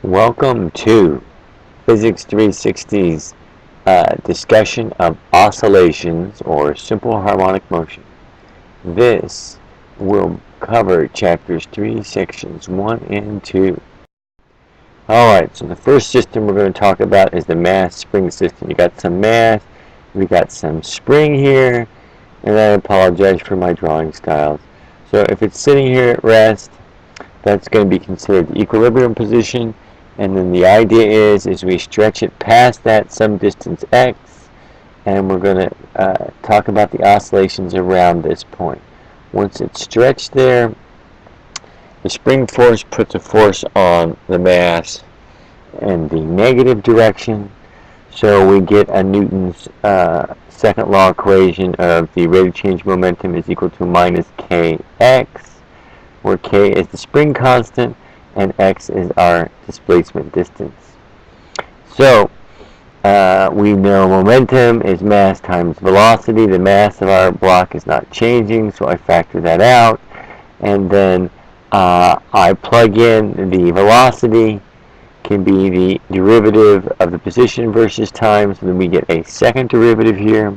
Welcome to Physics 360's discussion of oscillations or simple harmonic motion. This will cover chapters 3, sections 1 and 2. Alright, so the first system we're going to talk about is the mass spring system. You got some mass, we got some spring here, and I apologize for my drawing styles. So if it's sitting here at rest, that's going to be considered the equilibrium position. And then the idea is we stretch it past that some distance x, and we're going to talk about the oscillations around this point. Once it's stretched there, the spring force puts a force on the mass in the negative direction, so we get a Newton's second law equation of the rate of change momentum is equal to minus kx, where k is the spring constant and x is our displacement distance. So we know momentum is mass times velocity. The mass of our block is not changing, so I factor that out, and then I plug in the velocity can be the derivative of the position versus time, so then we get a second derivative here,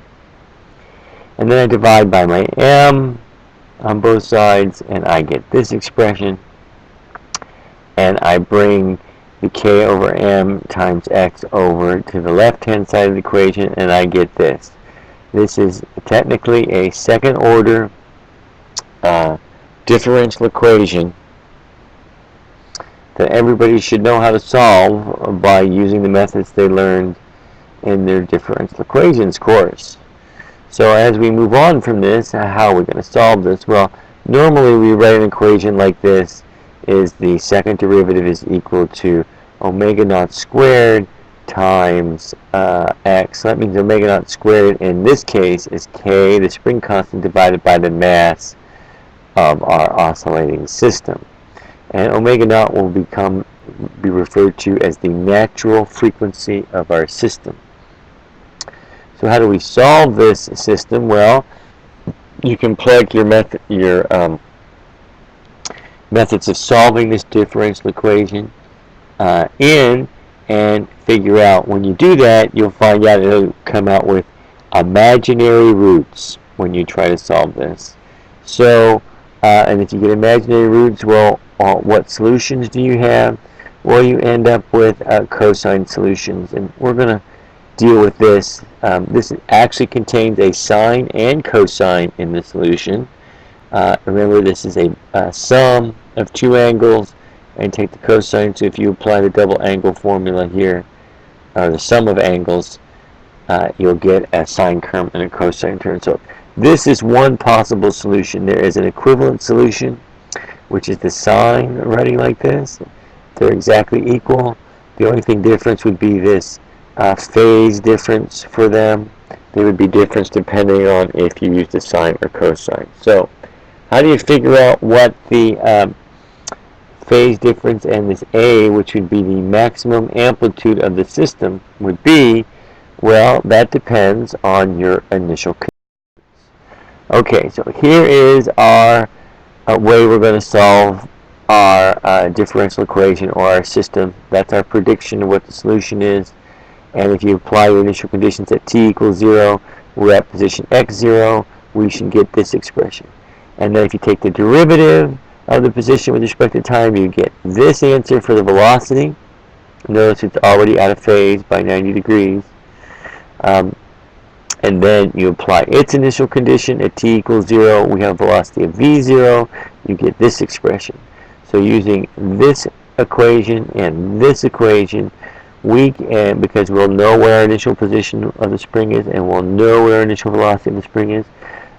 and then I divide by my m on both sides and I get this expression. And I bring the k over m times x over to the left-hand side of the equation, and I get this. This is technically a second order differential equation that everybody should know how to solve by using the methods they learned in their differential equations course. So as we move on from this, how are we going to solve this? Well, normally we write an equation like this. Is the second derivative is equal to omega naught squared times x. So that means omega naught squared in this case is k, the spring constant, divided by the mass of our oscillating system. And omega naught will be referred to as the natural frequency of our system. So how do we solve this system? Well, you can plug your methods of solving this differential equation in and figure out. When you do that, you'll find out it'll come out with imaginary roots when you try to solve this. So, and if you get imaginary roots, well, what solutions do you have? Well, you end up with cosine solutions, and we're going to deal with this. This actually contains a sine and cosine in the solution. Remember, this is a sum of two angles, and take the cosine. So if you apply the double angle formula here, or the sum of angles, you'll get a sine term and a cosine term. So this is one possible solution. There is an equivalent solution, which is the sine writing like this. They're exactly equal. The only difference would be this phase difference for them. They would be different depending on if you use the sine or cosine. So how do you figure out what the phase difference and this A, which would be the maximum amplitude of the system, would be? Well, that depends on your initial conditions. Okay, so here is our way we're going to solve our differential equation or our system. That's our prediction of what the solution is. And if you apply your initial conditions at t equals 0, we're at position x0, we should get this expression. And then if you take the derivative of the position with respect to time, you get this answer for the velocity. Notice it's already out of phase by 90 degrees. And then you apply its initial condition at t equals 0. We have a velocity of v0. You get this expression. So using this equation and this equation, we can, because we'll know where our initial position of the spring is, and we'll know where our initial velocity of the spring is,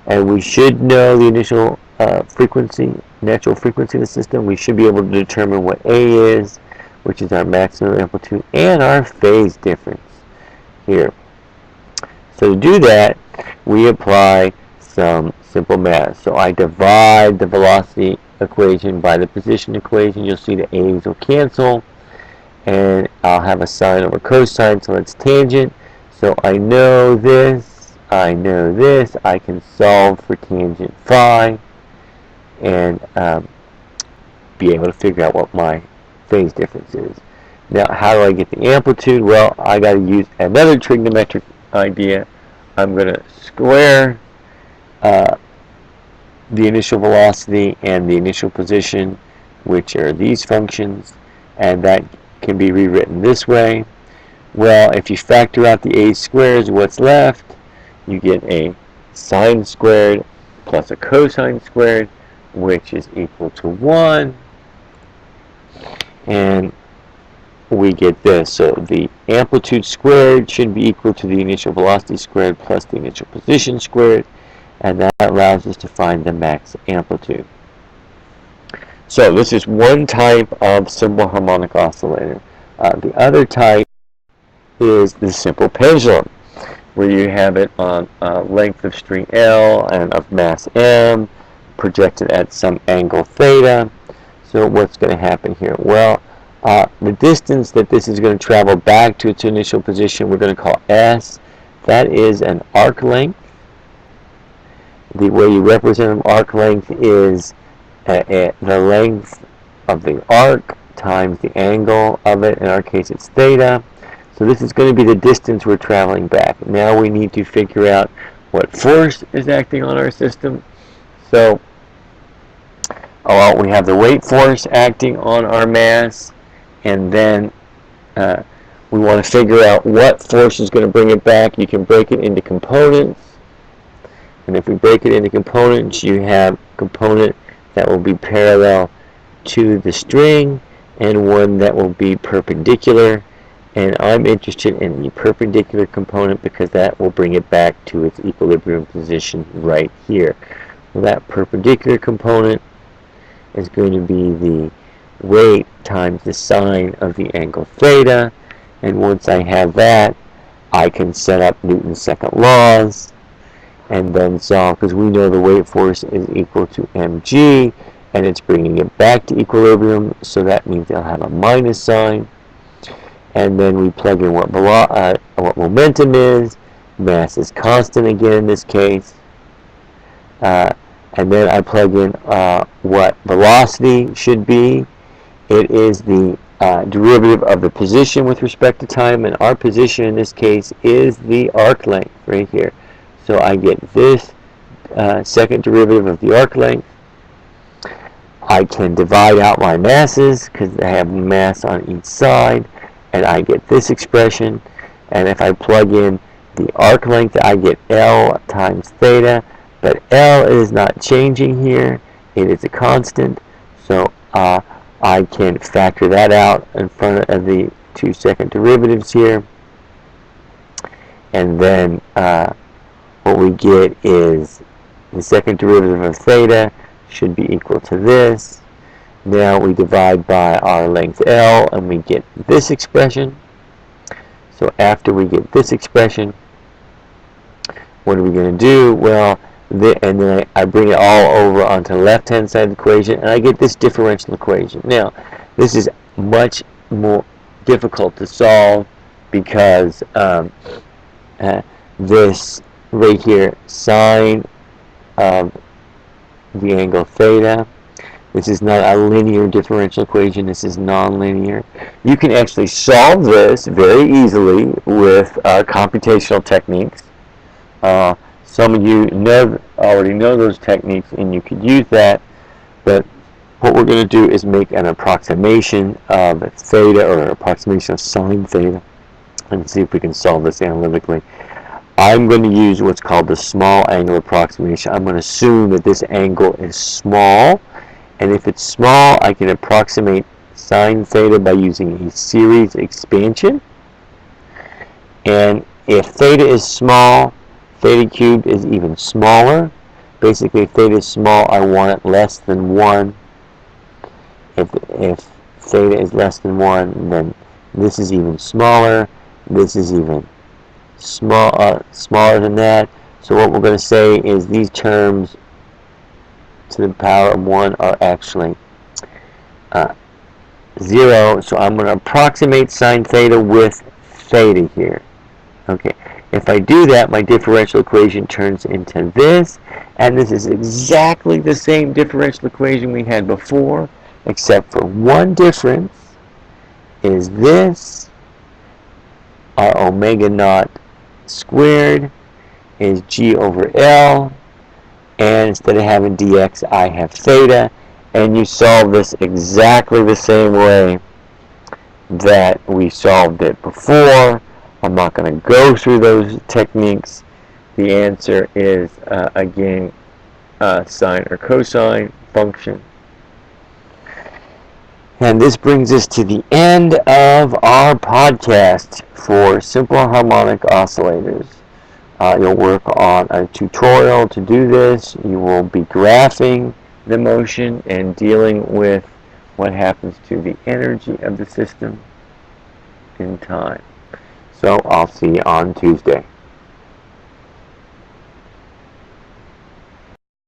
and we should know the initial frequency, natural frequency of the system. We should be able to determine what A is, which is our maximum amplitude, and our phase difference here. So to do that, we apply some simple math. So I divide the velocity equation by the position equation. You'll see the A's will cancel, and I'll have a sine over cosine, so that's tangent. So I know this, I know this, I can solve for tangent phi and be able to figure out what my phase difference is. Now, how do I get the amplitude? Well, I got to use another trigonometric idea. I'm going to square the initial velocity and the initial position, which are these functions, and that can be rewritten this way. Well, if you factor out the a squares, what's left? You get a sine squared plus a cosine squared, which is equal to 1. And we get this. So the amplitude squared should be equal to the initial velocity squared plus the initial position squared, and that allows us to find the max amplitude. So this is one type of simple harmonic oscillator. The other type is the simple pendulum, where you have it on a length of string L and of mass M, projected at some angle theta. So what's going to happen here? Well, the distance that this is going to travel back to its initial position, we're going to call S. That is an arc length. The way you represent an arc length is the length of the arc times the angle of it. In our case, it's theta. So this is going to be the distance we're traveling back. Now we need to figure out what force is acting on our system. So we have the weight force acting on our mass, and then we want to figure out what force is going to bring it back. You can break it into components, and if we break it into components, you have a component that will be parallel to the string and one that will be perpendicular, and I'm interested in the perpendicular component because that will bring it back to its equilibrium position right here. Well, that perpendicular component is going to be the weight times the sine of the angle theta, and once I have that, I can set up Newton's second laws and then solve, because we know the weight force is equal to mg, and it's bringing it back to equilibrium, so that means they'll have a minus sign. And then we plug in what momentum is. Mass is constant again in this case. And then I plug in what velocity should be. It is the derivative of the position with respect to time, and our position in this case is the arc length right here. So I get this second derivative of the arc length. I can divide out my masses because I have mass on each side, and I get this expression. And if I plug in the arc length, I get L times theta, but L is not changing here. It is a constant, so I can factor that out in front of the 2 second derivatives here. And then what we get is the second derivative of theta should be equal to this. Now we divide by our length L, and we get this expression. So after we get this expression, what are we going to do? Well, and then I bring it all over onto the left-hand side of the equation, and I get this differential equation. Now, this is much more difficult to solve because this right here, sine of the angle theta, this is not a linear differential equation. This is nonlinear. You can actually solve this very easily with computational techniques. Some of you already know those techniques, and you could use that. But what we're going to do is make an approximation of theta, or an approximation of sine theta, and see if we can solve this analytically. I'm going to use what's called the small angle approximation. I'm going to assume that this angle is small, and if it's small, I can approximate sine theta by using a series expansion. And if theta is small, theta cubed is even smaller. Basically, if theta is small, I want it less than 1. If theta is less than 1, then this is even smaller. This is even smaller than that. So what we're going to say is these terms to the power of 1 are actually 0. So I'm going to approximate sine theta with theta here. Okay. If I do that, my differential equation turns into this, and this is exactly the same differential equation we had before, except for one difference, is this. Our omega naught squared is G over L. And instead of having dx, I have theta. And you solve this exactly the same way that we solved it before. I'm not going to go through those techniques. The answer is, again, sine or cosine function. And this brings us to the end of our podcast for simple harmonic oscillators. You'll work on a tutorial to do this. You will be graphing the motion and dealing with what happens to the energy of the system in time. So I'll see you on Tuesday.